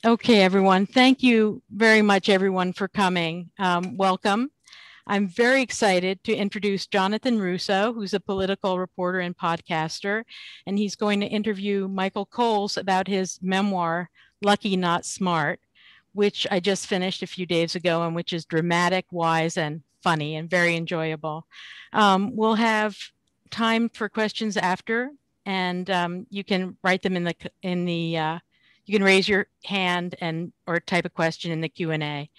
Okay, everyone. Thank you very much, everyone, for coming. Welcome. I'm very excited to introduce Jonathan Russo, who's a political reporter and podcaster, and he's going to interview Michale Coles about his memoir, Lucky Not Smart, which I just finished a few days ago and which is dramatic, wise, and funny and very enjoyable. We'll have time for questions after, and you can write them you can raise your hand or type a question in the Q&A.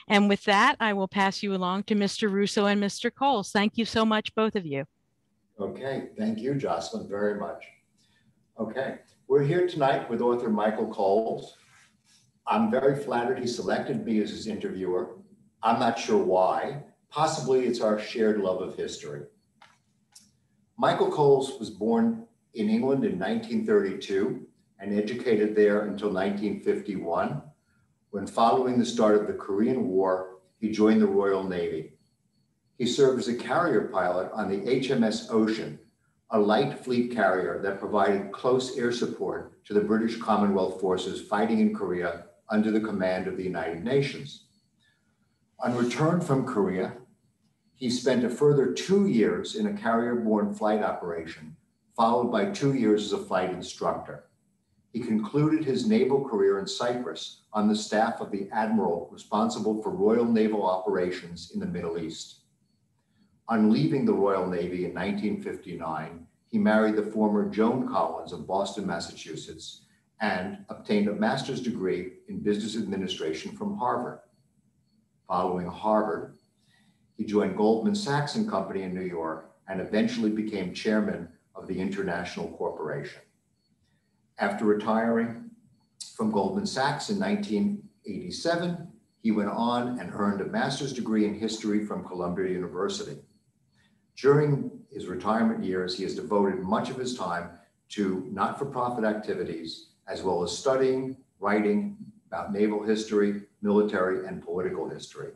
And with that, I will pass you along to Mr. Russo and Mr. Coles. Thank you so much, both of you. Okay, thank you, Jocelyn, very much. Okay, we're here tonight with author Michale Coles. I'm very flattered he selected me as his interviewer. I'm not sure why. Possibly it's our shared love of history. Michale Coles was born in England in 1932 and educated there until 1951, when following the start of the Korean War, he joined the Royal Navy. He served as a carrier pilot on the HMS Ocean, a light fleet carrier that provided close air support to the British Commonwealth forces fighting in Korea under the command of the United Nations. On return from Korea, he spent a further 2 years in a carrier-borne flight operation, followed by 2 years as a flight instructor. He concluded his naval career in Cyprus on the staff of the admiral responsible for Royal Naval operations in the Middle East. On leaving the Royal Navy in 1959, he married the former Joan Collins of Boston, Massachusetts, and obtained a master's degree in business administration from Harvard. Following Harvard, he joined Goldman Sachs and Company in New York and eventually became chairman of the International Corporation. After retiring from Goldman Sachs in 1987, he went on and earned a master's degree in history from Columbia University. During his retirement years, he has devoted much of his time to not-for-profit activities, as well as studying, writing about naval history, military, and political history.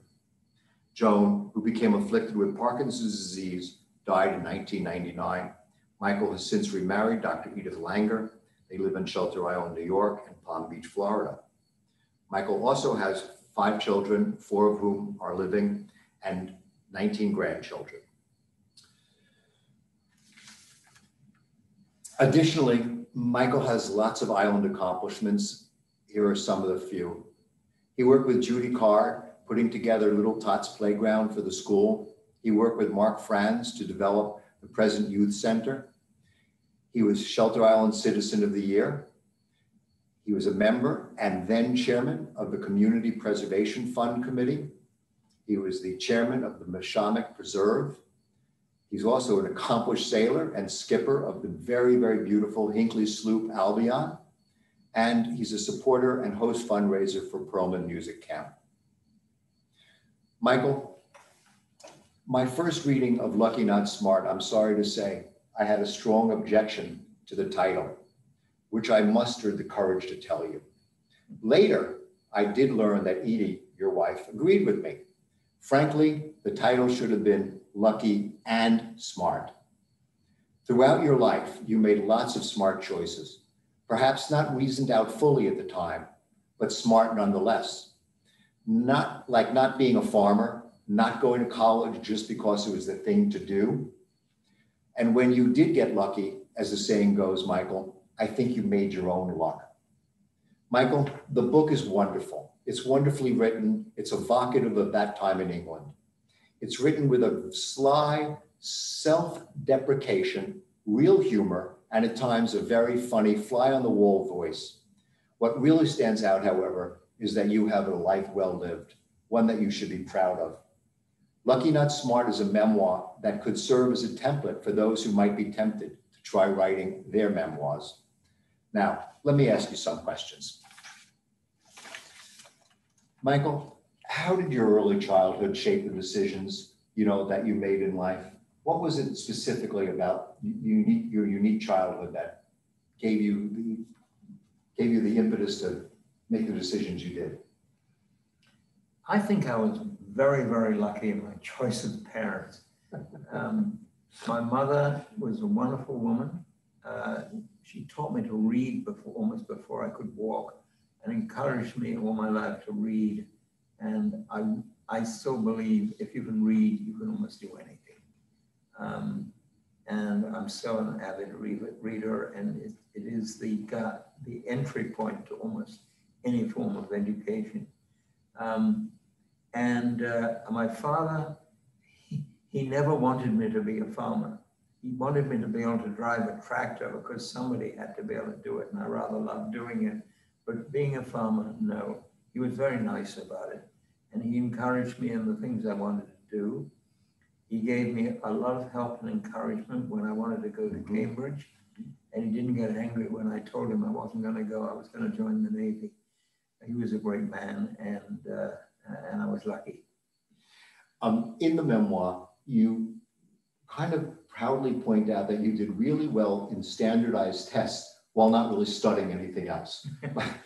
Joan, who became afflicted with Parkinson's disease, died in 1999. Michale has since remarried Dr. Edith Langer. They live in Shelter Island, New York, and Palm Beach, Florida. Michale also has 5 children, 4 of whom are living, and 19 grandchildren. Additionally, Michale has lots of island accomplishments. Here are some of the few. He worked with Judy Card, putting together Little Tots Playground for the school. He worked with Mark Franz to develop the present Youth Center. He was Shelter Island Citizen of the Year. He was a member and then chairman of the Community Preservation Fund Committee. He was the chairman of the Mishamik Preserve. He's also an accomplished sailor and skipper of the very, very beautiful Hinckley sloop Albion. And he's a supporter and host fundraiser for Perlman Music Camp. Michale, my first reading of Lucky Not Smart, I'm sorry to say, I had a strong objection to the title, which I mustered the courage to tell you. Later, I did learn that Edie, your wife, agreed with me. Frankly, the title should have been Lucky and Smart. Throughout your life, you made lots of smart choices, perhaps not reasoned out fully at the time, but smart nonetheless. Not like not being a farmer, not going to college just because it was the thing to do. And when you did get lucky, as the saying goes, Michale, I think you made your own luck. Michale, the book is wonderful. It's wonderfully written. It's evocative of that time in England. It's written with a sly self-deprecation, real humor, and at times a very funny fly-on-the-wall voice. What really stands out, however, is that you have a life well lived, one that you should be proud of. Lucky Not Smart is a memoir that could serve as a template for those who might be tempted to try writing their memoirs. Now, let me ask you some questions. Michale, how did your early childhood shape the decisions, that you made in life? What was it specifically about your unique childhood that gave you the impetus to make the decisions you did? I think I was very, very lucky in my choice of parents. My mother was a wonderful woman. she taught me to read almost before I could walk, and encouraged me all my life to read. And I still believe if you can read, you can almost do anything. And I'm still an avid reader, and it is the entry point to almost any form of education. My father, he never wanted me to be a farmer. He wanted me to be able to drive a tractor because somebody had to be able to do it, and I rather loved doing it. But being a farmer, no. He was very nice about it, and he encouraged me in the things I wanted to do. He gave me a lot of help and encouragement when I wanted to go to Cambridge, and he didn't get angry when I told him I wasn't going to go. I was going to join the Navy. He was a great man, and I was lucky. In the memoir, you kind of proudly point out that you did really well in standardized tests while not really studying anything else.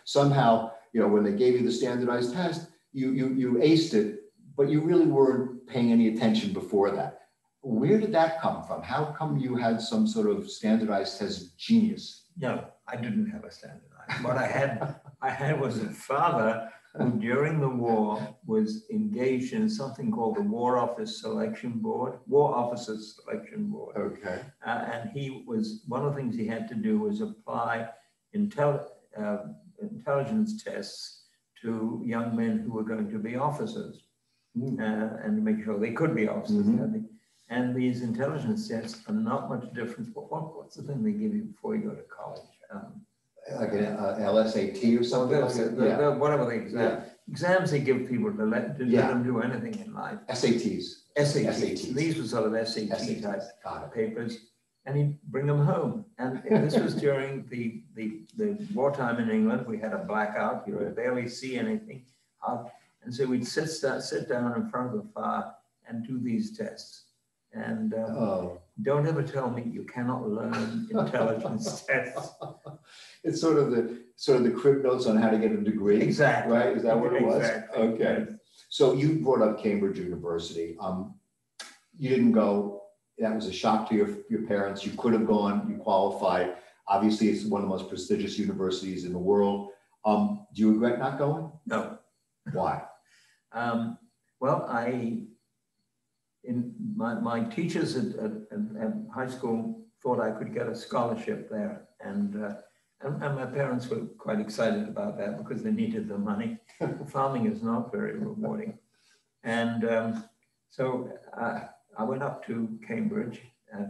Somehow, when they gave you the standardized test, you aced it, but you really weren't paying any attention before that. Where did that come from? How come you had some sort of standardized test genius? No, I didn't have a standardized. What I had was a father who during the war was engaged in something called the War Officers Selection Board. Okay. And he was, one of the things he had to do was apply intelligence tests to young men who were going to be officers, and to make sure they could be officers. And these intelligence tests are not much different. What's the thing they give you before you go to college? Like an LSAT or something? Whatever the exam. Exams they give people to let them do anything in life. SATs. These were sort of SAT type papers, and he'd bring them home. And this was during the wartime in England. We had a blackout. You could barely see anything. And so we'd sit down in front of the fire and do these tests. And don't ever tell me you cannot learn intelligence tests. It's sort of the crib notes on how to get a degree. Exactly. Right? Is that what it was? Exactly. Okay. So you brought up Cambridge University. You didn't go. That was a shock to your parents. You could have gone. You qualified. Obviously, it's one of the most prestigious universities in the world. Do you regret not going? No. Why? Well, my teachers at high school thought I could get a scholarship there, and my parents were quite excited about that because they needed the money. Farming is not very rewarding, and so I went up to Cambridge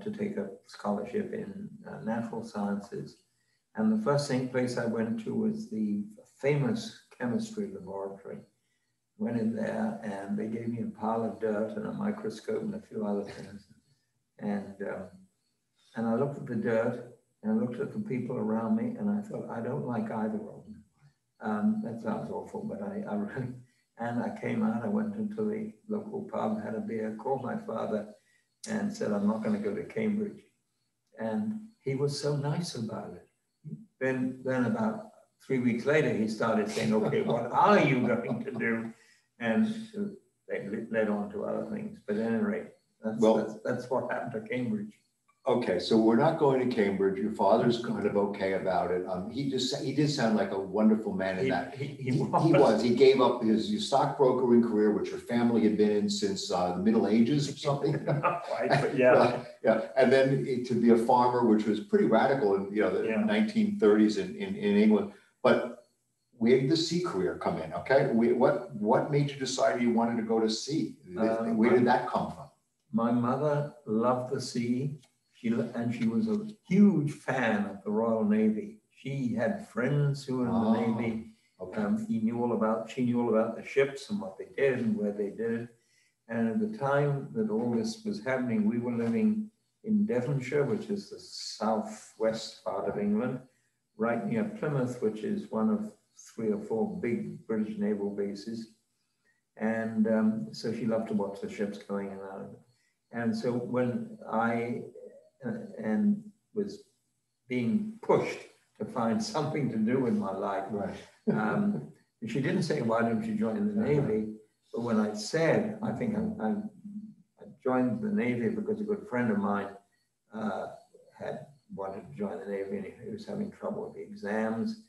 to take a scholarship in natural sciences, and the first place I went to was the famous chemistry laboratory. Went in there and they gave me a pile of dirt and a microscope and a few other things. And I looked at the dirt and I looked at the people around me and I thought, I don't like either of them. That sounds awful, but I really, and I came out, I went into the local pub, had a beer, called my father and said, I'm not going to go to Cambridge. And he was so nice about it. Then about 3 weeks later, he started saying, okay, what are you going to do? And they led on to other things. But at any rate, that's what happened to Cambridge. Okay, so we're not going to Cambridge. Your father's kind of okay about it. He did sound like a wonderful man in that. He was. He gave up his stockbrokering career, which your family had been in since the Middle Ages or something. Right, but yeah. Yeah, and then to be a farmer, which was pretty radical in the 1930s in England. But where did the sea career come in? Okay, what made you decide you wanted to go to sea? Where did that come from? My mother loved the sea. She was a huge fan of the Royal Navy. She had friends who were in the Navy. Okay. She knew all about the ships and what they did and where they did. And at the time that all this was happening, we were living in Devonshire, which is the southwest part of England, right near Plymouth, which is one of 3 or 4 big British naval bases. And so she loved to watch the ships going in and out of it. And so when I was being pushed to find something to do in my life, right. She didn't say, why don't you join the Navy? But when I said, I think I joined the Navy because a good friend of mine wanted to join the Navy, and he was having trouble with the exams.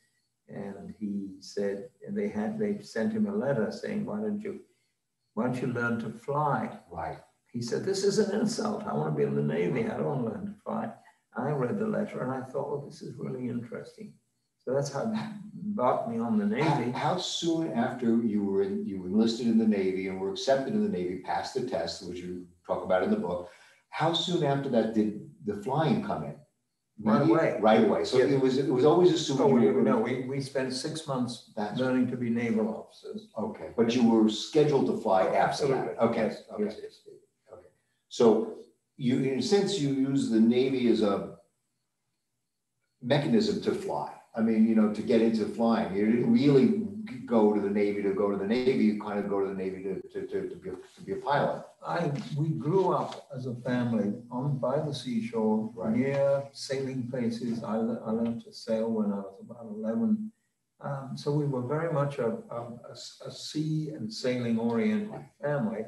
And he said, and they sent him a letter saying, why don't you learn to fly? Right. He said, this is an insult. I want to be in the Navy. I don't want to learn to fly. I read the letter and I thought, well, this is really interesting. So that's how it embarked me on the Navy. How soon after you enlisted in the Navy and were accepted in the Navy, passed the test, which you talk about in the book, how soon after that did the flying come in? Right away. Right away. So yes. it was always assumed. We spent 6 months learning to be naval officers. Okay, but you were scheduled to fly after absolutely. that. Okay. Yes. Okay. Yes. Okay. So you, in a sense, you use the Navy as a mechanism to fly. I mean, you know, to get into flying. You didn't really go to the Navy to go to the Navy. You kind of go to the Navy to be a pilot. We grew up as a family by the seashore, right. near sailing places. I learned to sail when I was about 11. So we were very much a sea and sailing oriented right. family.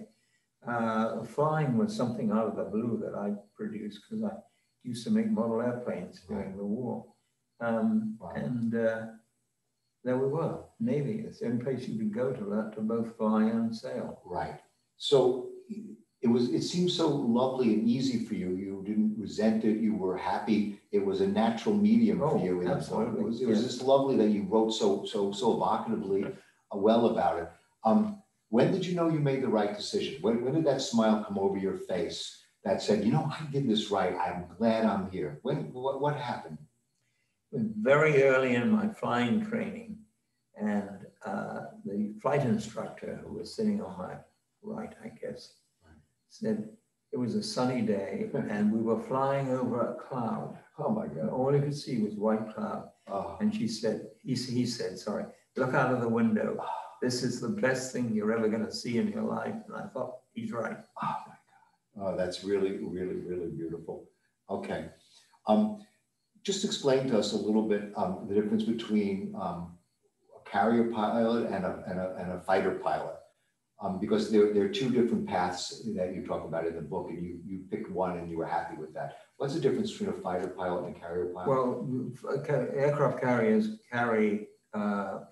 Flying was something out of the blue that I produced because I used to make model airplanes during right. the war. Wow. And there we were, Navy. It's the only place you could go to learn to both fly and sail. Right. So it seemed so lovely and easy for you. You didn't resent it. You were happy. It was a natural medium for you. Absolutely. It was just lovely that you wrote so evocatively well about it. When did you know you made the right decision? When did that smile come over your face that said, you know, I did this right. I'm glad I'm here. What happened? Very early in my flying training, and the flight instructor who was sitting on my right, I guess, said it was a sunny day and we were flying over a cloud. Oh my God. And all you could see was white cloud. Oh. And he said, sorry, look out of the window. This is the best thing you're ever going to see in your life. And I thought, he's right. Oh my God. Oh, that's really, really, really beautiful. Okay. Just explain to us a little bit the difference between a carrier pilot and a fighter pilot, because there are two different paths that you talk about in the book, and you picked one and you were happy with that. What's the difference between a fighter pilot and a carrier pilot? Well, aircraft carriers carry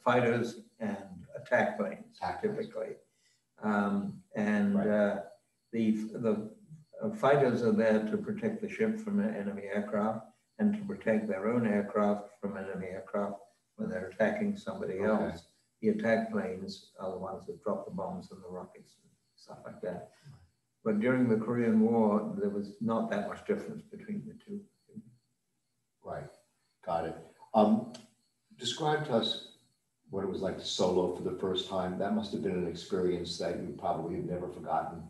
fighters and attack planes, typically, and right. The fighters are there to protect the ship from enemy aircraft, and to protect their own aircraft from enemy aircraft when they're attacking somebody okay. else. The attack planes are the ones that drop the bombs and the rockets and stuff like that. But during the Korean War, there was not that much difference between the two. Right, got it. Describe to us what it was like to solo for the first time. That must have been an experience that you probably have never forgotten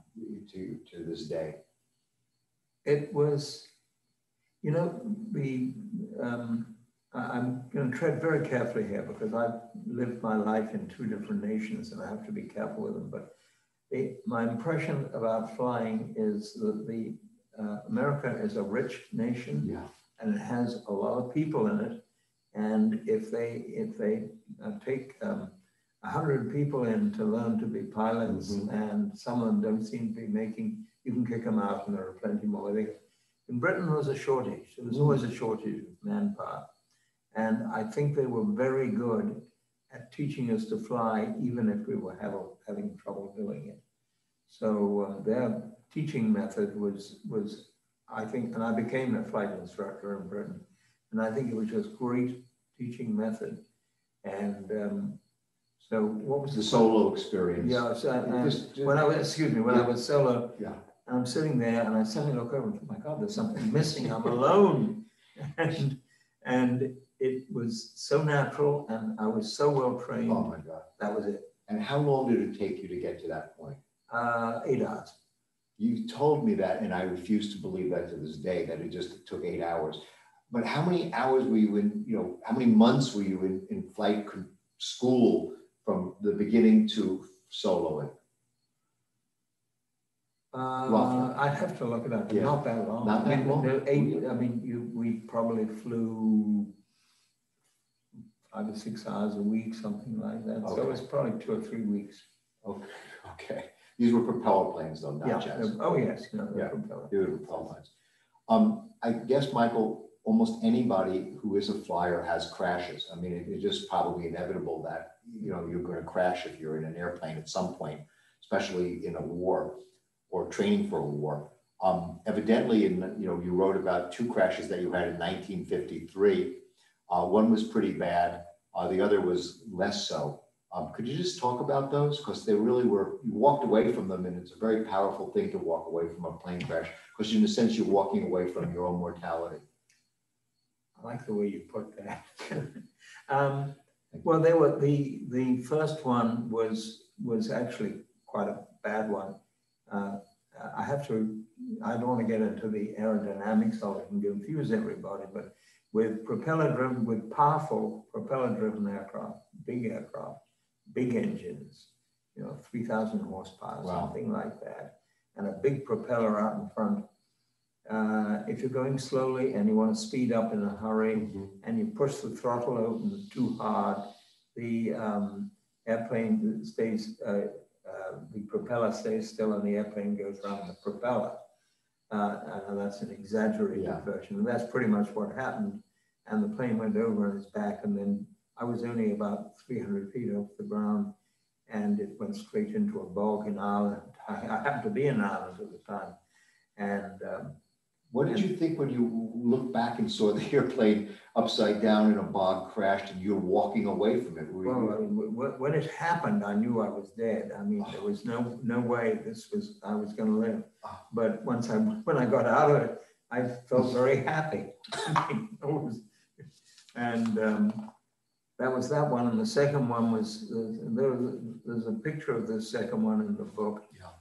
to this day. It was, you know, I'm going to tread very carefully here because I've lived my life in two different nations and I have to be careful with them. But my impression about flying is that America is a rich nation, yeah. and it has a lot of people in it. And if they take 100 people in to learn to be pilots, mm-hmm. and some of them don't seem to be making, you can kick them out, and there are plenty more. In Britain, there was a shortage. There was always a shortage of manpower. And I think they were very good at teaching us to fly, even if we were having trouble doing it. So their teaching method was, I think, and I became a flight instructor in Britain, and I think it was just great teaching method. And so what was the solo experience? Yeah, so, when I was solo, yeah. And I'm sitting there and I suddenly look over and think, my God, there's something missing. I'm alone. and it was so natural and I was so well trained. Oh my God. That was it. And how long did it take you to get to that point? 8 hours. You told me that, and I refuse to believe that to this day, that it just took 8 hours. But how many hours were you in, how many months were you in flight school from the beginning to soloing? I'd have to look it up. Yeah. Not that long. Not that long? We probably flew 5 or 6 hours a week, something like that. Okay. So it was probably 2 or 3 weeks. Okay. These were propeller planes, though, not jets. Oh, yes. Propeller planes. I guess, Michael, almost anybody who is a flyer has crashes. I mean, it's just probably inevitable that, you're going to crash if you're in an airplane at some point, especially in a war or training for a war. Evidently, you wrote about 2 crashes that you had in 1953. One was pretty bad. The other was less so. Could you just talk about those? Because they really were, you walked away from them, and it's a very powerful thing to walk away from a plane crash, because in a sense, you're walking away from your own mortality. I like the way you put that. Well, the first one was actually quite a bad one. I don't want to get into the aerodynamics of it and confuse everybody, but with powerful propeller-driven aircraft, big engines, 3,000 horsepower, wow, something like that, and a big propeller out in front. If you're going slowly and you want to speed up in a hurry, mm-hmm, and you push the throttle open too hard, the airplane stays, the propeller stays still and the airplane goes around the propeller. And that's an exaggerated, yeah, version. And that's pretty much what happened. And the plane went over on its back, and then I was only about 300 feet off the ground, and it went straight into a bog in Ireland. I happened to be in Ireland at the time. And what did you think when you looked back and saw the airplane upside down in a bog crashed and you're walking away from it? When it happened, I knew I was dead. I mean, there was no way I was going to live. But when I got out of it, I felt very happy. And that was that one. And the second one was, there's a picture of the second one in the book. Yeah.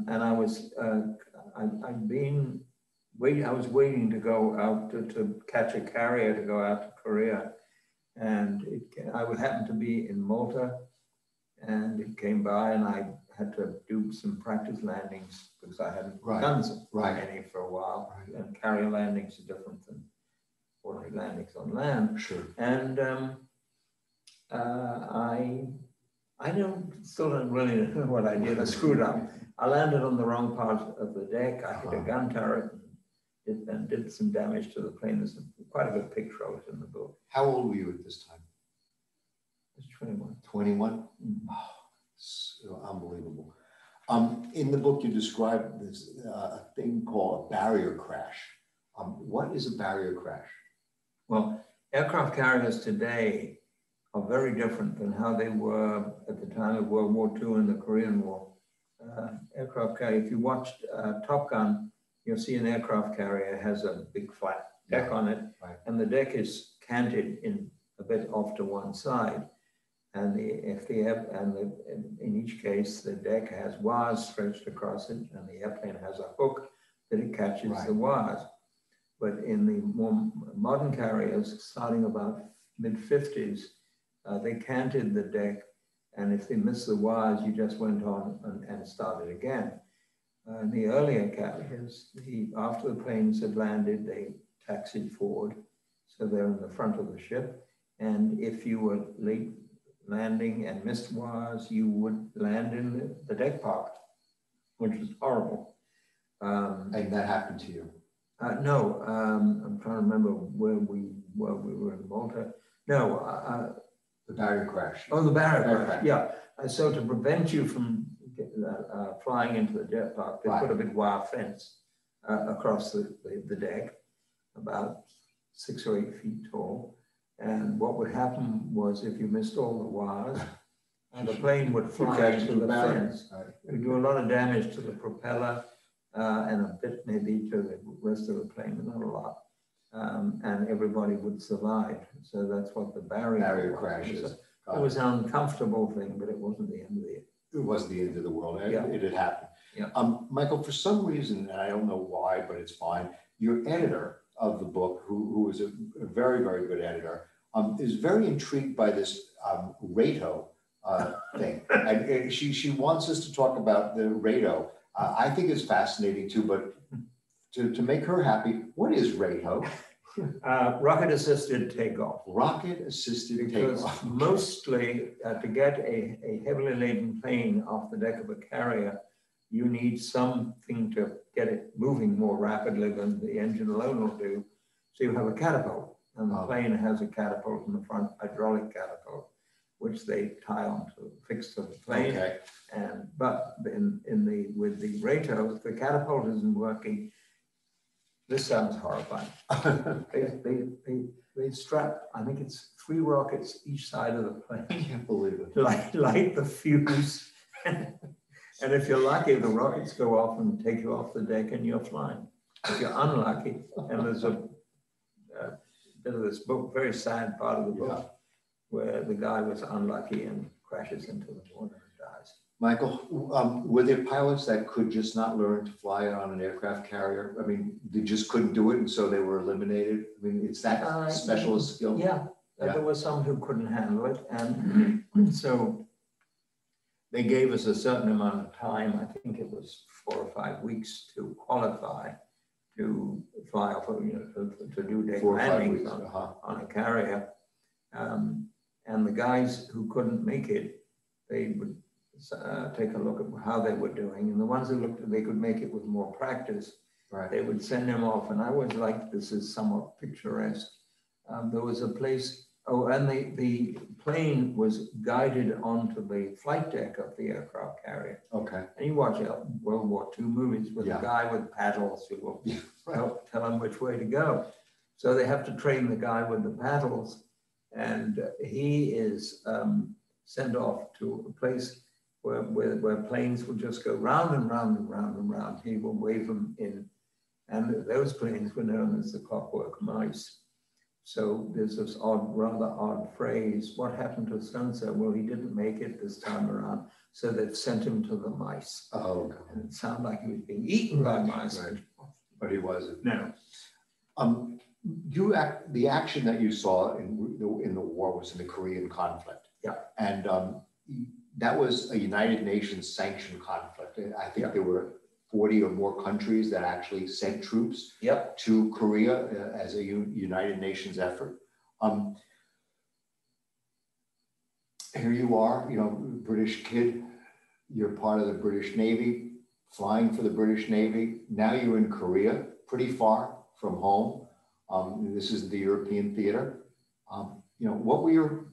And I was waiting to go out to catch a carrier to go out to Korea. And I happened to be in Malta, and it came by, and I had to do some practice landings because I hadn't done any for a while. Right. And carrier landings are different than ordinary landings on land. Sure. And still don't really know what I did. I screwed up. I landed on the wrong part of the deck. I hit a gun turret and did some damage to the plane. There's quite a good picture of it in the book. How old were you at this time? I was 21. 21? Mm-hmm. Oh, so unbelievable. In the book, you describe this a thing called a barrier crash. What is a barrier crash? Well, aircraft carriers today are very different than how they were at the time of World War II and the Korean War. Aircraft carrier, if you watched Top Gun, you'll see an aircraft carrier has a big flat deck on it, right, and the deck is canted in a bit off to one side. And in each case, the deck has wires stretched across it, and the airplane has a hook that it catches, right, the wires. But in the more modern carriers, starting about mid-50s, they canted the deck, and if they missed the wires, you just went on and started again. In the earlier carriers, after the planes had landed, they taxied forward, so they're in the front of the ship. And if you were late landing and missed wires, you would land in the deck pocket, which was horrible. And that happened to you? No, I'm trying to remember where we were in Malta. No. The barrier crash. Oh, the barrier crash, yeah. So to prevent you from flying into the jet park, they put a big wire fence across the deck, about 6 or 8 feet tall. And what would happen was, if you missed all the wires, and the plane would fly into the fence, it would do a lot of damage to the propeller and a bit maybe to the rest of the plane, but not a lot. And everybody would survive. So that's what the barrier crash is. It was an uncomfortable thing, but it wasn't the end of it. It wasn't the end of the world. Yeah. It had happened. Yeah. Michael, for some reason, and I don't know why, but it's fine, your editor of the book, who is a very, very good editor, is very intrigued by this RATO thing. And she wants us to talk about the RATO. I think it's fascinating too, but to make her happy, what is RATO? Rocket-assisted takeoff. Rocket-assisted takeoff. Because mostly to get a heavily laden plane off the deck of a carrier, you need something to get it moving more rapidly than the engine alone will do. So you have a catapult, and the plane has a catapult in the front, hydraulic catapult, which they tie onto, fix to the plane. Okay. But with the Rato, the catapult isn't working. This sounds horrifying. They strap, I think it's 3 rockets each side of the plane. I can't believe it. Light the fuse. And if you're lucky, the rockets go off and take you off the deck and you're flying. If you're unlucky, and there's a bit of this book, very sad part of the book, where the guy was unlucky and crashes into the water and dies. Michael, were there pilots that could just not learn to fly on an aircraft carrier? I mean, they just couldn't do it, and so they were eliminated? I mean, it's that specialist skill? Yeah, there were some who couldn't handle it. And so they gave us a certain amount of time. I think it was 4 or 5 weeks to qualify to fly off, to do deck landings on a carrier. And the guys who couldn't make it, they would take a look at how they were doing. And the ones who looked at they could make it with more practice, they would send them off. And I was like, this is somewhat picturesque. There was a place, and the plane was guided onto the flight deck of the aircraft carrier. Okay. And you watch World War II movies with a guy with paddles who will tell them which way to go. So they have to train the guy with the paddles. And he is sent off to a place where planes will just go round and round and round and round. He will wave them in. And those planes were known as the clockwork mice. So there's this rather odd phrase, what happened to so-and-so? Well, he didn't make it this time around. So they've sent him to the mice. Oh, God. And it sounded like he was being eaten by mice. Right. But he wasn't. No. The action that you saw in the war was in the Korean conflict. Yeah. And that was a United Nations sanctioned conflict. I think there were 40 or more countries that actually sent troops to Korea as a United Nations effort. Here you are, British kid, you're part of the British Navy, flying for the British Navy. Now you're in Korea, pretty far from home. This is the European theater. What were your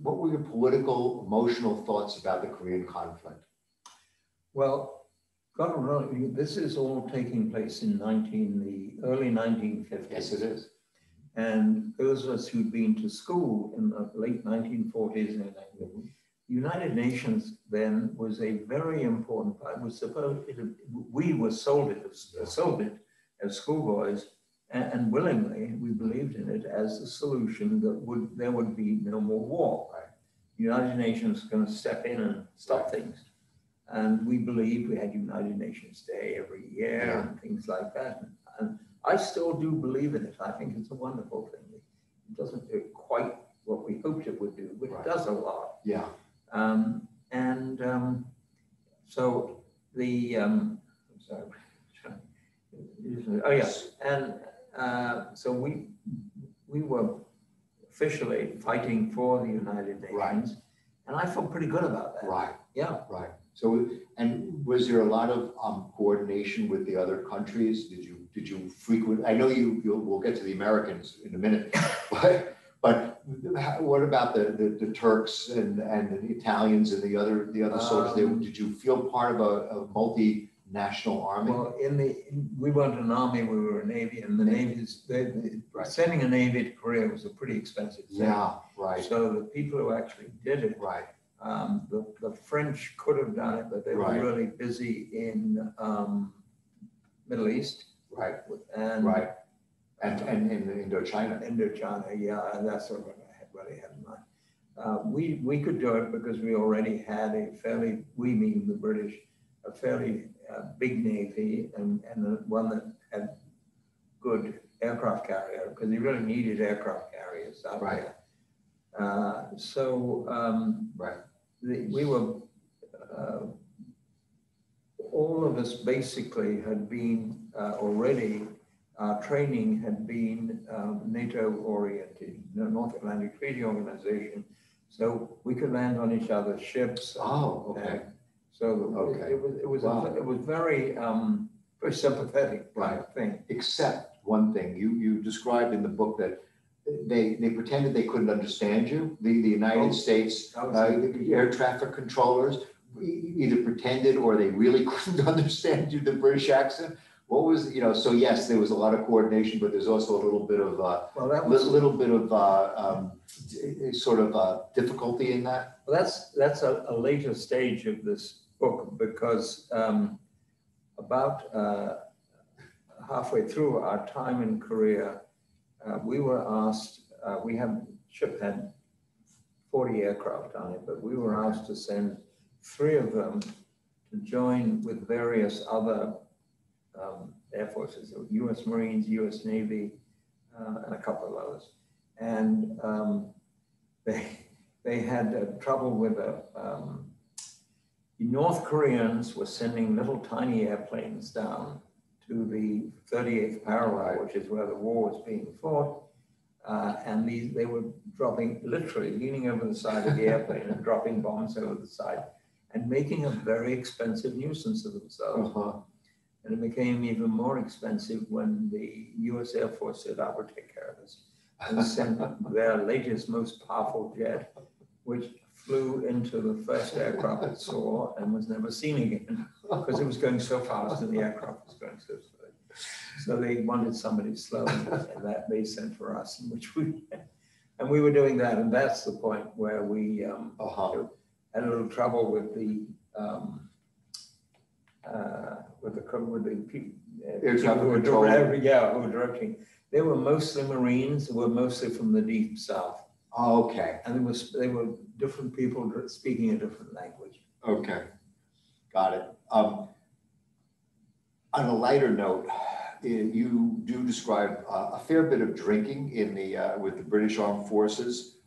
political, emotional thoughts about the Korean conflict? Well, this is all taking place in the early 1950s. Yes, it is. And those of us who'd been to school in the late 1940s and United Nations then was a very important part. We were sold it as schoolboys, and willingly we believed in it as a solution that there would be no more war. Right? The United Nations was going to step in and stop things. And we believed we had United Nations Day every year and things like that. And I still do believe in it. I think it's a wonderful thing. It doesn't do quite what we hoped it would do, but it does a lot. Yeah. So the, I'm sorry. Oh, yes. And so we were officially fighting for the United Nations. And I felt pretty good about that. Right. Yeah. Right. So, and was there a lot of coordination with the other countries? Did you frequent? I know we'll get to the Americans in a minute, but what about the Turks and the Italians and the other soldiers? Did you feel part of a multinational army? Well, we weren't an army; we were a navy, and the navy's sending a navy to Korea was a pretty expensive thing. Yeah, right. So the people who actually did it, the French could have done it, but they were really busy in Middle East. Right. And in Indochina. Indochina, yeah, and that's what I really had in mind. We could do it because we already had we mean the British, a fairly big navy and one that had good aircraft carrier, because they really needed aircraft carriers out there. We were, all of us basically had been already, our training had been NATO oriented, North Atlantic Treaty Organization. So we could land on each other's ships. Oh, okay. It was very, very sympathetic kind of thing. Except one thing. You described in the book that they pretended they couldn't understand you. The United States air traffic controllers either pretended or they really couldn't understand you, the British accent. What was, so yes, there was a lot of coordination, but there's also a little bit of difficulty in that. Well, that's a later stage of this book, because about halfway through our time in Korea, we were asked, ship had 40 aircraft on it, but we were asked to send 3 of them to join with various other air forces, so U.S. Marines, U.S. Navy, and a couple of others. And they had trouble with the North Koreans were sending little tiny airplanes down to the 38th parallel, which is where the war was being fought. And they were dropping, literally leaning over the side of the airplane and dropping bombs over the side and making a very expensive nuisance of themselves. And it became even more expensive when the US Air Force said, I will take care of this, and sent their latest, most powerful jet, which flew into the first aircraft it saw and was never seen again, because it was going so fast and the aircraft was going so slow. So they wanted somebody slow, and that they sent for us, and we were doing that. And that's the point where we had a little trouble with the people who were directing. They were mostly Marines, who were mostly from the deep south. Oh, okay. And they were different people speaking a different language. Okay, got it. On a lighter note, you do describe a fair bit of drinking in with the British Armed Forces.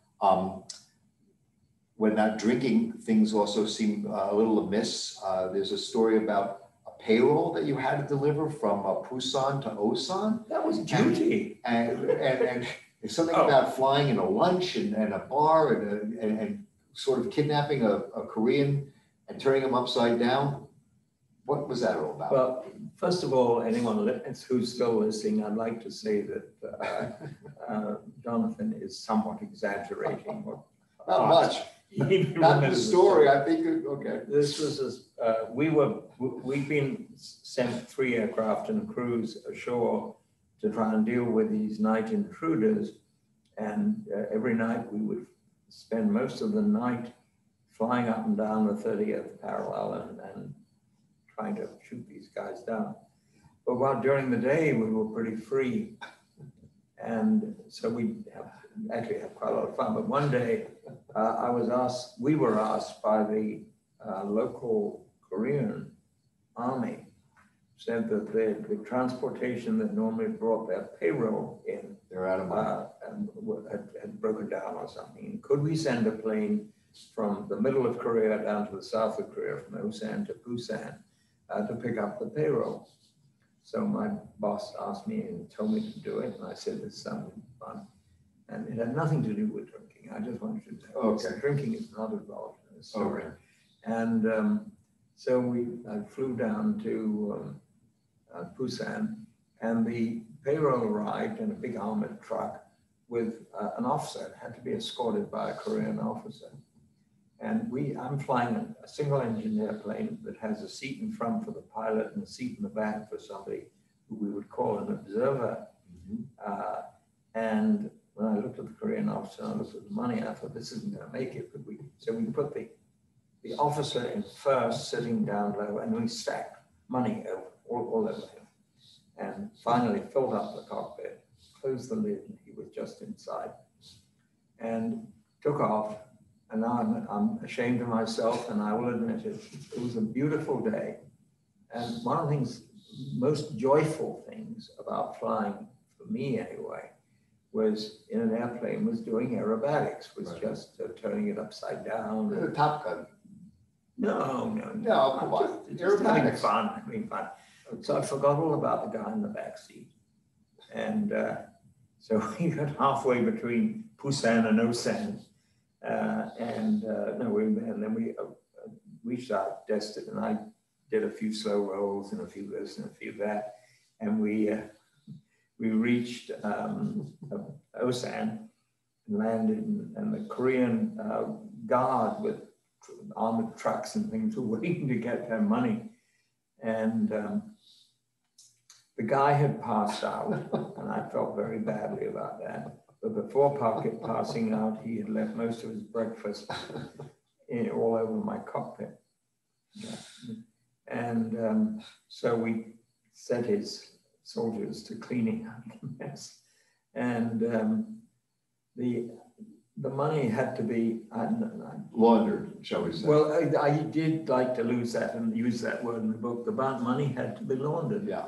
When not drinking, things also seem a little amiss. There's a story about a payroll that you had to deliver from Busan to Osan. That was duty. And something about flying in a lunch and a bar and sort of kidnapping a Korean and turning him upside down. What was that all about? Well, first of all, anyone who's still listening, I'd like to say that Jonathan is somewhat exaggerating. Not much. Not the story. I think. Okay. This was we've been sent 3 aircraft and crews ashore to try and deal with these night intruders, and every night we would spend most of the night flying up and down the 30th parallel and trying to shoot these guys down. But while during the day we were pretty free, and so we actually had quite a lot of fun. But one day we were asked by the local Korean army, said that the transportation that normally brought their payroll in had broken down or something. Could we send a plane from the middle of Korea down to the south of Korea, from Osan to Busan, to pick up the payroll? So my boss asked me and told me to do it, and I said this sounded fun. And it had nothing to do with drinking. I just wanted to tell you, drinking is not involved in this story. Okay. And so I flew down to Busan, and the payroll arrived in a big armored truck with an officer. It had to be escorted by a Korean officer. And I'm flying a single engine airplane that has a seat in front for the pilot and a seat in the back for somebody who we would call an observer. And when I looked at the Korean officer, I looked at the money, I thought, this isn't going to make it. So we put the officer in first, sitting down low, and we stacked money all over him. And finally filled up the cockpit, closed the lid, and he was just inside. And took off. And now I'm ashamed of myself, and I will admit it. It was a beautiful day. And one of the most joyful things about flying, for me anyway, was in an airplane, was doing aerobatics, was just turning it upside down. The Top Gun. No, come on. Just having fun. So I forgot all about the guy in the back seat. And so we got halfway between Busan and Osan. And then we reached our destination, and I did a few slow rolls and a few this and a few that, and we we reached Osan and landed, and the Korean guard with armored trucks and things were waiting to get their money. And the guy had passed out, and I felt very badly about that. But before passing out, he had left most of his breakfast all over my cockpit. Yeah. And so we set his soldiers to cleaning up the mess. And the money had to be laundered, shall we say? Well, I did like to use that word in the book. The money had to be laundered. Yeah.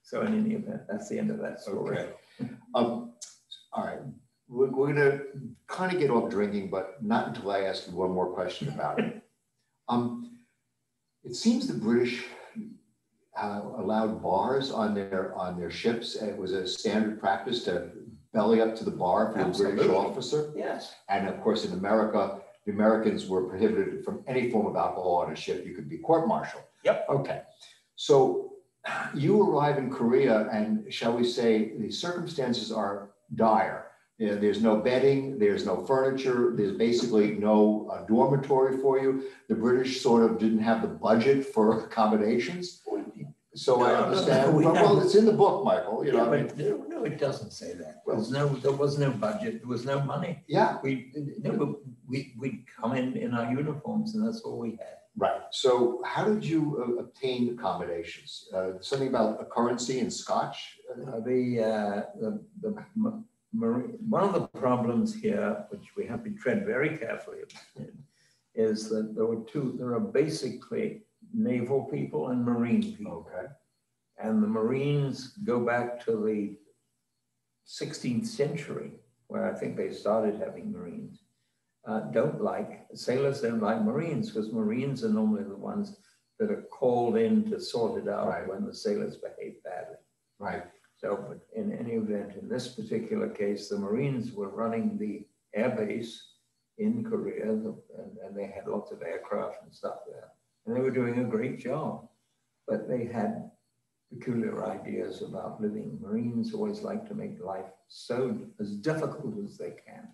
So in any event, that's the end of that story. Okay. All right. We're going to kind of get off drinking, but not until I ask you one more question about it. It seems the British allowed bars on their ships. It was a standard practice to belly up to the bar for a British officer. Yes. And of course, in America, the Americans were prohibited from any form of alcohol on a ship. You could be court-martialed. Yep. Okay. So you arrive in Korea, and shall we say the circumstances are dire. There's no bedding, there's no furniture, there's basically no dormitory for you. The British sort of didn't have the budget for accommodations. So I understand. Well, it's in the book, Michael. You know, but no, it doesn't say that. There was no budget. There was no money. Yeah. We'd come in our uniforms, and that's all we had. Right. So how did you obtain accommodations? Something about a currency in Scotch? One of the problems here, which we have to tread very carefully, is that there are basically naval people and marine people. Okay. And the Marines go back to the 16th century, where I think they started having Marines. Sailors don't like Marines, because Marines are normally the ones that are called in to sort it out when the sailors behave badly. Right. So, but in any event, in this particular case, the Marines were running the air base in Korea, and they had lots of aircraft and stuff there. And they were doing a great job, but they had peculiar ideas about living. Marines always like to make life as difficult as they can.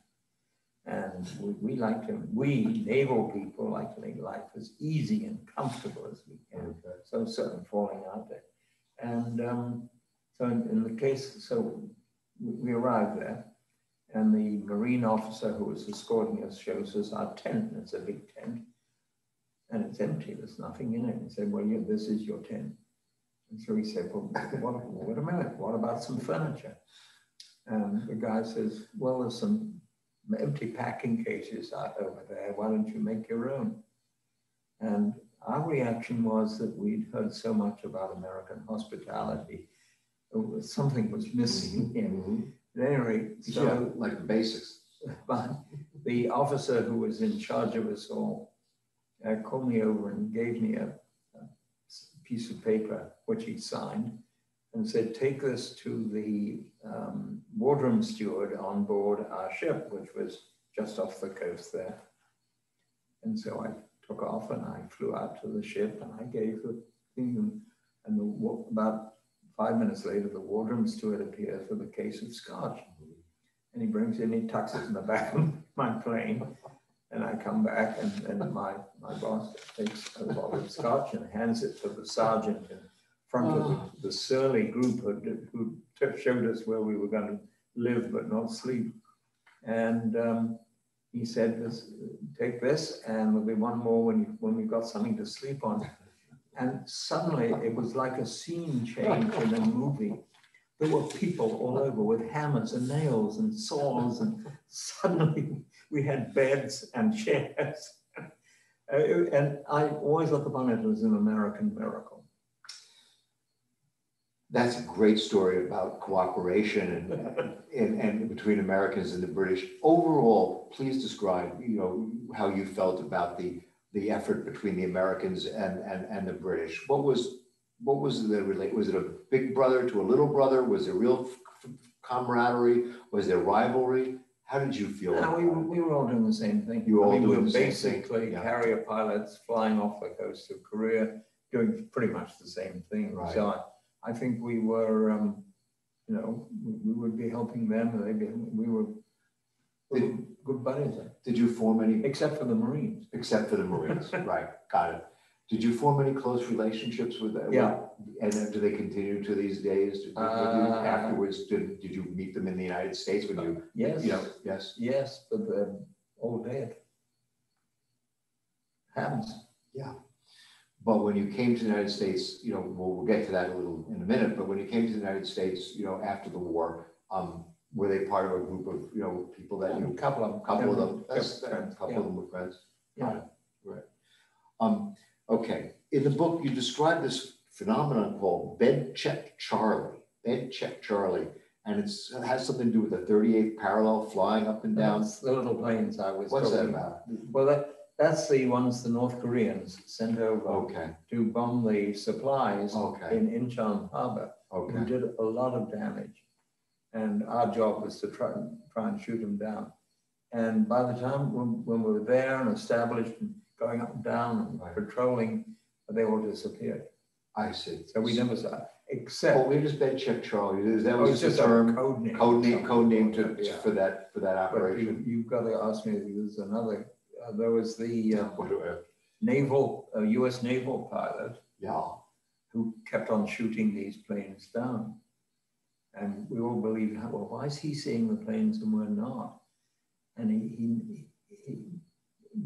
And we naval people like to make life as easy and comfortable as we can. Okay. So certainly falling out there. And so in the case, so we arrived there, and the Marine officer who was escorting us shows us our tent, and it's a big tent, and it's empty, there's nothing in it. And he said, well, yeah, this is your tent. And so he said, well, wait a minute, what about some furniture? And the guy says, well, there's some empty packing cases out over there. Why don't you make your own? And our reaction was that we'd heard so much about American hospitality. Something was missing in. At any rate, so like the basics. But the officer who was in charge of us all called me over and gave me a piece of paper, which he signed, and said, take this to the wardroom steward on board our ship, which was just off the coast there. And so I took off and I flew out to the ship, and I gave the thing, and about 5 minutes later, the wardroom steward appears with a case of scotch. And he brings it in, he tucks it in the back of my plane. And I come back, and my boss takes a bottle of scotch and hands it to the sergeant in front of the surly group who showed us where we were going to live but not sleep. And he said, take this, and there'll be one more when we've got something to sleep on. And suddenly it was like a scene change in a movie. There were people all over with hammers and nails and saws, and suddenly we had beds and chairs. And I always look upon it as an American miracle. That's a great story about cooperation and between Americans and the British. Overall, please describe, how you felt about the effort between the Americans and the British. What was the relate? Was it a big brother to a little brother? Was there real camaraderie? Was there rivalry? How did you feel? No, we were all doing the same thing. You were all doing the same basically thing. Yeah. Carrier pilots flying off the coast of Korea, doing pretty much the same thing. Right. So I think we were, you know, we would be helping them, and they'd be, we were good buddies. Did you form any, Except for the Marines. except for the Marines? Right, got it. Did you form any close relationships with them? Yeah. And then do they continue to these days? Afterwards, did you meet them in the United States when you? Yes. You know, yes. Yes, but they're all dead. Happens. Yeah. But when you came to the United States, you know, we'll get to that a little in a minute, but when you came to the United States, you know, after the war, were they part of a group of, you know, people that you? A couple of them. Couple of them. A couple of them were friends. Yeah. Right. Okay. In the book, you describe this phenomenon called bed check Charlie. Bed check Charlie. And it has something to do with the 38th parallel flying up and down. That's the little planes I was What's that talking about? Well, that's the ones the North Koreans sent over to bomb the supplies in Incheon Harbor, who did a lot of damage. And our job was to try and shoot them down. And by the time when we were there and established and going up and down and patrolling, they all disappeared. I see. So we never saw, except. Well, we just bed check Charlie. That was just a term, code name. Code name for that operation. But you've got to ask me. There's another. There was the U.S. naval pilot. Yeah. Who kept on shooting these planes down, and we all believed, well, why is he seeing the planes and we're not? And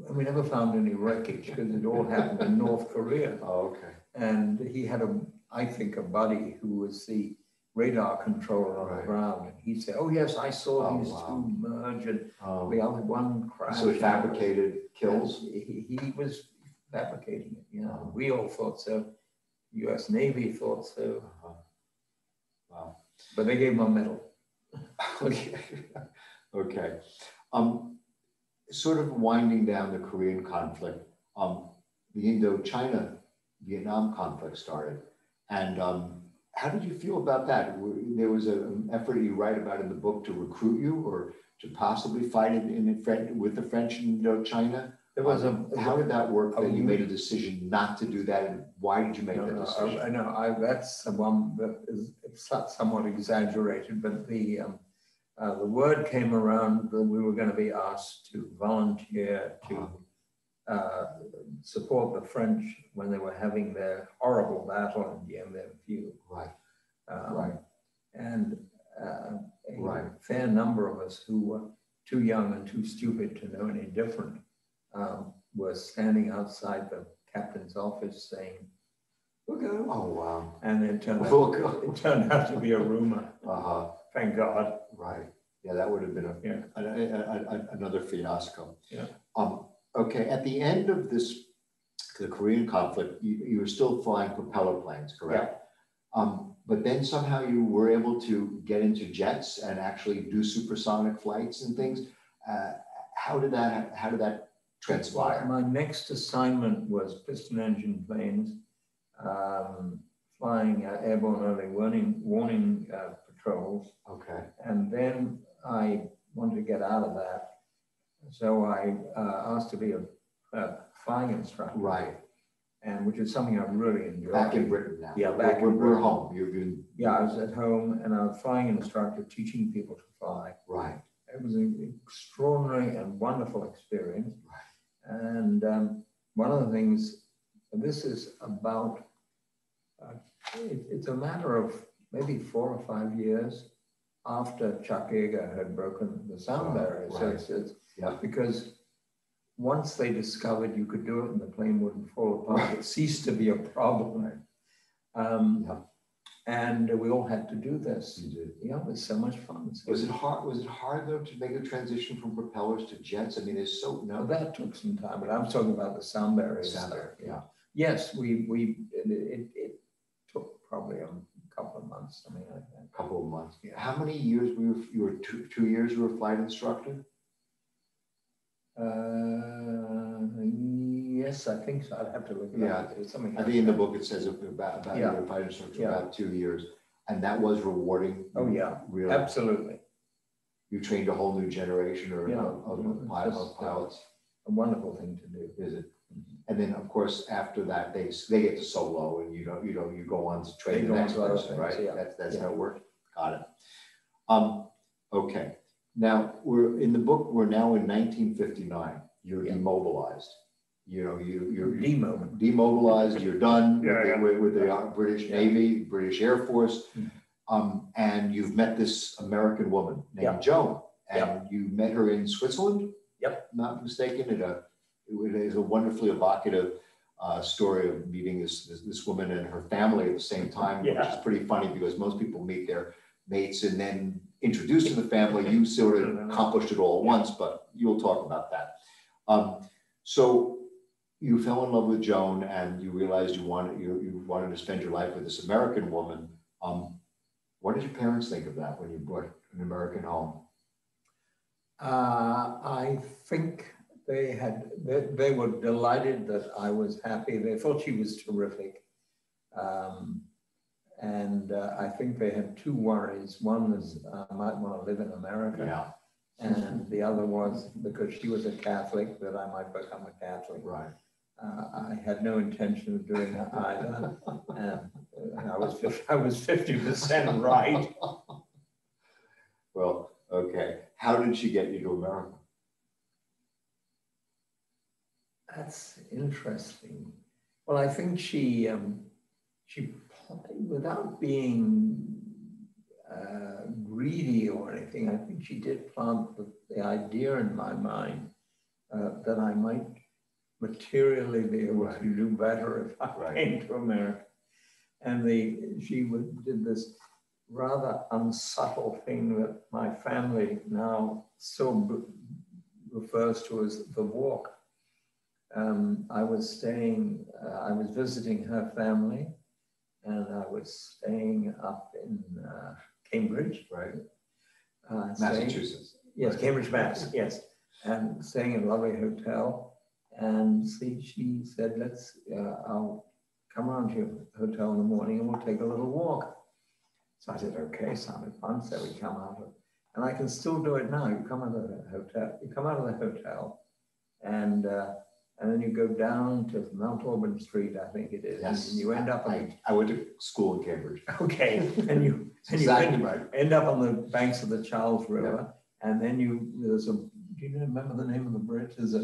we never found any wreckage because it all happened in North Korea. Oh, okay. And he had I think a buddy who was the radar controller on the ground, and he'd say, "Oh yes, I saw these two merge, and the other one crashed." So he fabricated kills. He was fabricating it. Yeah, we all thought so. U.S. Navy thought so. Wow. But they gave him a medal. Okay. Okay. Sort of winding down the Korean conflict, the Indochina Vietnam conflict started. And how did you feel about that? There was an effort you write about in the book to recruit you or to possibly fight with the French in Indochina. There was how did that work? Then you made a decision not to do that, and why did you make that decision? I know that's the one that is somewhat exaggerated, but the word came around that we were going to be asked to volunteer to support the French when they were having their horrible battle in Dien Bien Phu. Right. And a fair number of us who were too young and too stupid to know any different were standing outside the captain's office saying, "We'll go." Oh, wow. And it turned out to be a rumor. Thank God. Right. Yeah, that would have been another fiasco. Yeah. Okay, at the end of the Korean conflict, you were still flying propeller planes, correct? Yeah. But then somehow you were able to get into jets and actually do supersonic flights and things. How did that transpire? My next assignment was piston engine planes, flying airborne early warning patrols. Okay. And then I wanted to get out of that. So I asked to be a flying instructor. Right. And which is something I really enjoyed. Back in Britain now. Yeah, we're home. You've been. Yeah, I was at home and I was flying instructor teaching people to fly. Right. It was an extraordinary and wonderful experience. Right. And one of the things, this is about, it's a matter of maybe 4 or 5 years after Chuck Yeager had broken the sound barrier. Right. So it's because once they discovered you could do it and the plane wouldn't fall apart, it ceased to be a problem. And we all had to do this. You did. Yeah, it was so much fun. So was it hard though to make the transition from propellers to jets? I mean, there's well, that took some time, but I'm talking about the sound barrier. Sound barrier, yeah. Yes, it took probably a couple of months, something like that. A couple of months. Yeah. How many years you were 2 years you were a flight instructor? Yes, I think so. I'd have to look it up. It was something I think in the book it says about you were a flight instructor about 2 years, and that was rewarding. Oh yeah, really. Absolutely. You trained a whole new generation of pilots. A wonderful thing to do. Is it? And then of course after that they get to solo, and you go on to train the next person, right? Yeah. That's how it works. Got it. Okay. Now we're in the book. We're now in 1959. You're demobilized. You know, you're demobilized. You're done with the British Navy, British Air Force, and you've met this American woman named Joan, and you met her in Switzerland. Yep. Not mistaken. It is a wonderfully evocative story of meeting this woman and her family at the same time, which is pretty funny because most people meet their mates and then introduced to the family. You sort of accomplished it all at once, but you'll talk about that. So you fell in love with Joan and you realized you wanted to spend your life with this American woman. What did your parents think of that when you brought an American home? I think they were delighted that I was happy. They thought she was terrific. And I think they had two worries. One was I might want to live in America. And the other was because she was a Catholic that I might become a Catholic. Right. I had no intention of doing either. And I was 50% right. Well, okay. How did she get you to America? That's interesting. Well, I think she without being greedy or anything, I think she did plant the idea in my mind that I might materially be able to do better if I came to America. And she did this rather unsubtle thing that my family now still refers to as the walk. I was visiting her family, and I was staying up in Cambridge. Right. Massachusetts. Yes, Cambridge, Mass. Yes, and staying in a lovely hotel. And she said, I'll come around to your hotel in the morning and we'll take a little walk. So I said, okay, sounded fun. So we come out and I can still do it now. You come out of the hotel, and then you go down to Mount Auburn Street, I think it is. Yes. And you end up I went to school in Cambridge. Okay. And you end up on the banks of the Charles River. And then do you remember the name of the bridge? There's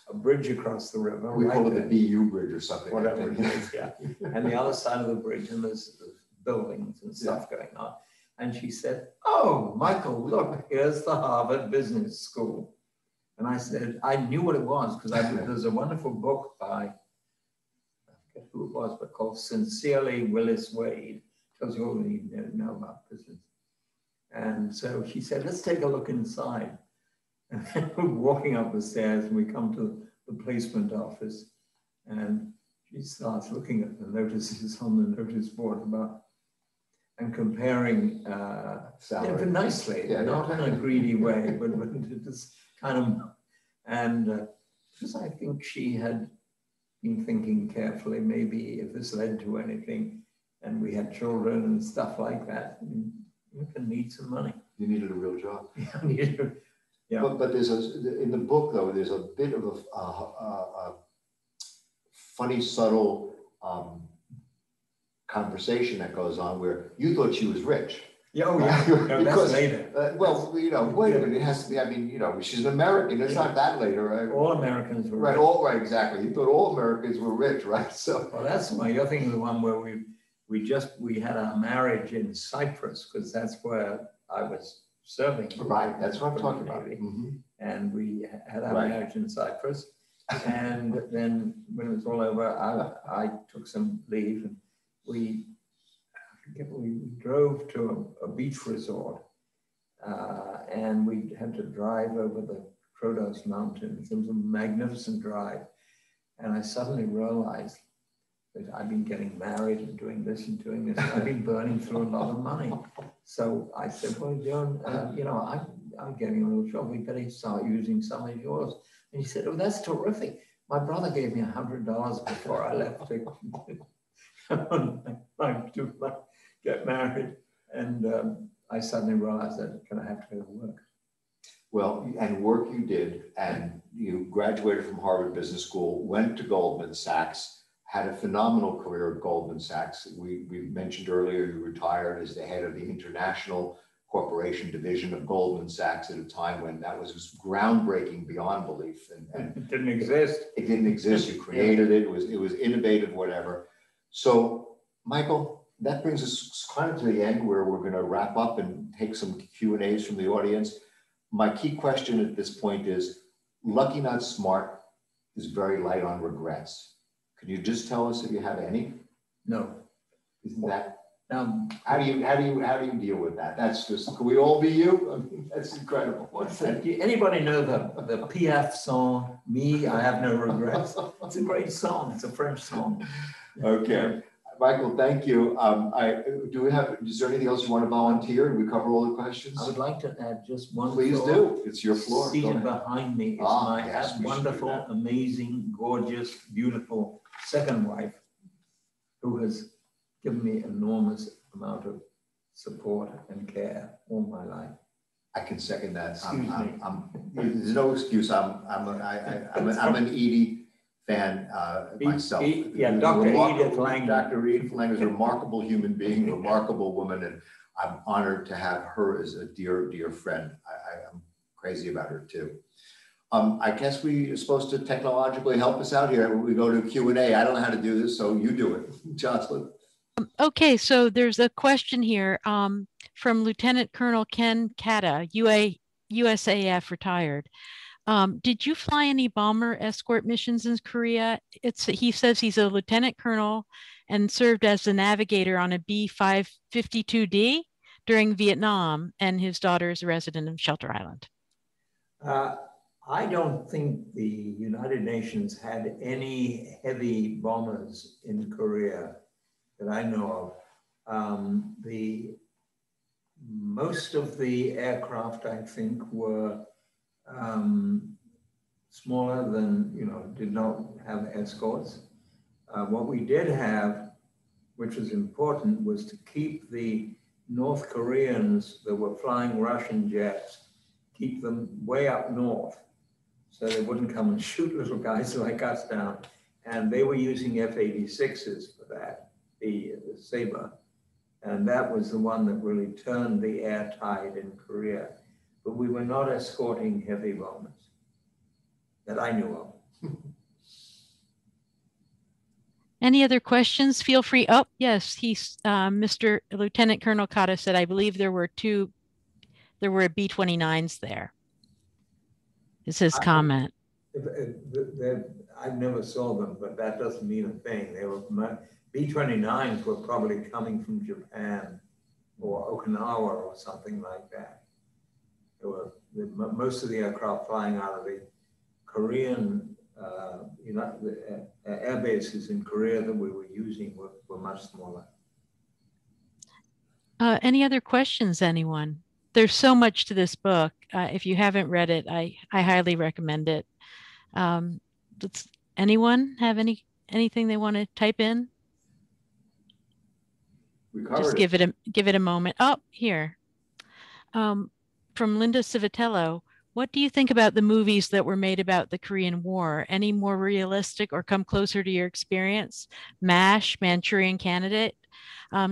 a bridge across the river. We call it the BU bridge or something. Whatever it is, And the other side of the bridge, and there's buildings and stuff going on. And she said, oh, Michael, look, here's the Harvard Business School. And I said, I knew what it was because there's a wonderful book by, I forget who it was, but called Sincerely Willis Wade. Tells you all you need to know about business. And so she said, let's take a look inside. And then we're walking up the stairs and we come to the placement office and she starts looking at the notices on the notice board and comparing salary. Nicely, not in a greedy way, but just kind of, and because I think she had been thinking carefully, maybe if this led to anything and we had children and stuff like that, you can need some money. You needed a real job. Yeah. But in the book, though, there's a bit of a funny, subtle conversation that goes on where you thought she was rich. No, that's later. Well, wait a minute, it has to be, I mean, she's an American, it's not that later, right? All Americans were rich. Exactly. You thought all Americans were rich, right? So. Well, that's why you're thinking of the one where we had our marriage in Cyprus, because that's where I was serving. Right, that's what I'm talking about. And we had our marriage in Cyprus. And then when it was all over, I took some leave and we drove to a beach resort and we had to drive over the Troodos Mountains. It was a magnificent drive. And I suddenly realized that I've been getting married and doing this and doing this. I've been burning through a lot of money. So I said, well, Joan, I'm getting a little trouble. We better start using some of yours. And he said, oh, that's terrific. My brother gave me $100 before I left to get married. And I suddenly realized that I have to go to work. Well, and work you did, and you graduated from Harvard Business School, went to Goldman Sachs, had a phenomenal career at Goldman Sachs. We mentioned earlier you retired as the head of the International Corporation Division of Goldman Sachs at a time when that was groundbreaking beyond belief. And it didn't exist. It didn't exist. You created it. It was innovative, whatever. So, Michael, that brings us kind of to the end where we're going to wrap up and take some Q&As from the audience. My key question at this point is, Lucky Not Smart is very light on regrets. Can you just tell us if you have any? No. Isn't that? How do you deal with that? That's just, can we all be you? I mean, that's incredible. Anybody know the PF song, Me, I Have No Regrets? It's a great song. It's a French song. Okay. Michael, thank you. Is there anything else you want to volunteer? Did we cover all the questions? I would like to add just one. Please do. It's your floor. Seated behind me is my wonderful, amazing, gorgeous, beautiful second wife, who has given me enormous amount of support and care all my life. I can second that. There's no excuse. I'm an Edie fan myself. Dr. Edith Lang. Dr. Edith Lang is a remarkable human being, remarkable woman, and I'm honored to have her as a dear, dear friend. I'm crazy about her too. I guess we are supposed to technologically help us out here. We go to Q&A. I don't know how to do this, so you do it, Jocelyn. Okay, so there's a question here from Lieutenant Colonel Ken Kata, USAF retired. Did you fly any bomber escort missions in Korea? He says he's a lieutenant colonel and served as the navigator on a B-552D during Vietnam, and his daughter is a resident of Shelter Island. I don't think the United Nations had any heavy bombers in Korea that I know of. Most of the aircraft, I think, were smaller than, did not have escorts. What we did have, which was important, was to keep the North Koreans that were flying Russian jets, keep them way up north so they wouldn't come and shoot little guys like us down. And they were using F-86s for that, the Sabre. And that was the one that really turned the air tide in Korea. But we were not escorting heavy bombers that I knew of. Any other questions? Feel free. Oh, yes, Mr. Lieutenant Colonel Kata said, I believe there were B-29s there. Is his comment. I never saw them, but that doesn't mean a thing. They were B-29s were probably coming from Japan or Okinawa or something like that. There were most of the aircraft flying out of the Korean air bases in Korea that we were using were much smaller. Any other questions, anyone? There's so much to this book. If you haven't read it, I highly recommend it. Does anyone have anything they want to type in? Just give it a moment. Oh, here. From Linda Civitello, what do you think about the movies that were made about the Korean War? Any more realistic or come closer to your experience? MASH, Manchurian Candidate.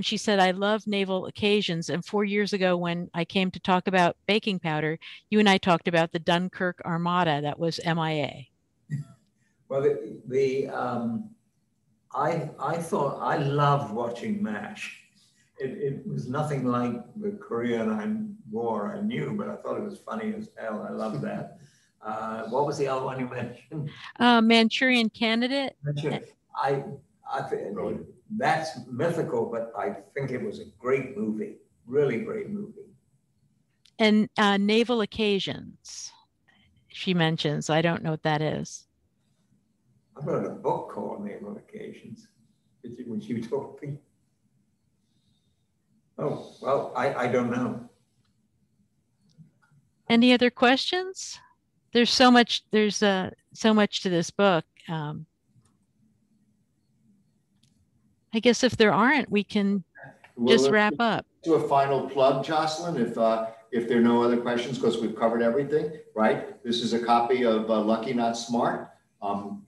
She said, I love naval occasions. And 4 years ago, when I came to talk about baking powder, you and I talked about the Dunkirk Armada that was MIA. Well, I loved watching MASH. It was nothing like the Korean War I knew, but I thought it was funny as hell. I loved that. What was the other one you mentioned? Manchurian Candidate. That's mythical, but I think it was a great movie, really great movie. And Naval Occasions, she mentions. I don't know what that is. I wrote a book called Naval Occasions. When she was talking. Oh, well, I don't know. Any other questions? There's so much to this book. I guess if there aren't, we can just wrap up. Do a final plug, Jocelyn, if there are no other questions, because we've covered everything, right? This is a copy of Lucky Not Smart.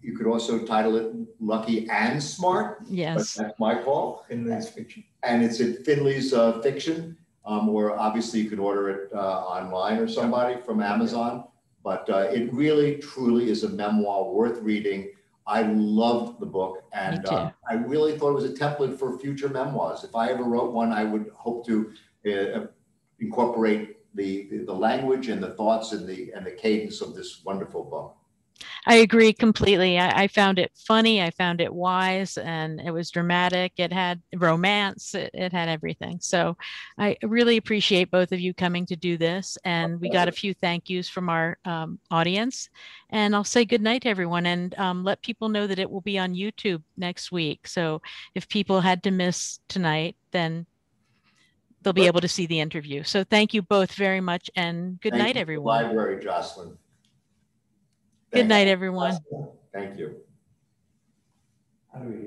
You could also title it Lucky and Smart. Yes. But that's my call. Finley's Fiction. And it's in Finley's Fiction, or obviously you can order it online or somebody from Amazon. But it really, truly is a memoir worth reading. I loved the book, and I really thought it was a template for future memoirs. If I ever wrote one, I would hope to incorporate the language and the thoughts and the cadence of this wonderful book. I agree completely. I found it funny. I found it wise, and it was dramatic. It had romance. It had everything. So I really appreciate both of you coming to do this. And we got a few thank yous from our audience. And I'll say good night to everyone, and let people know that it will be on YouTube next week. So if people had to miss tonight, then they'll be able to see the interview. So thank you both very much, and good night, everyone. Library, Jocelyn. Good night, everyone. Thank you. How do we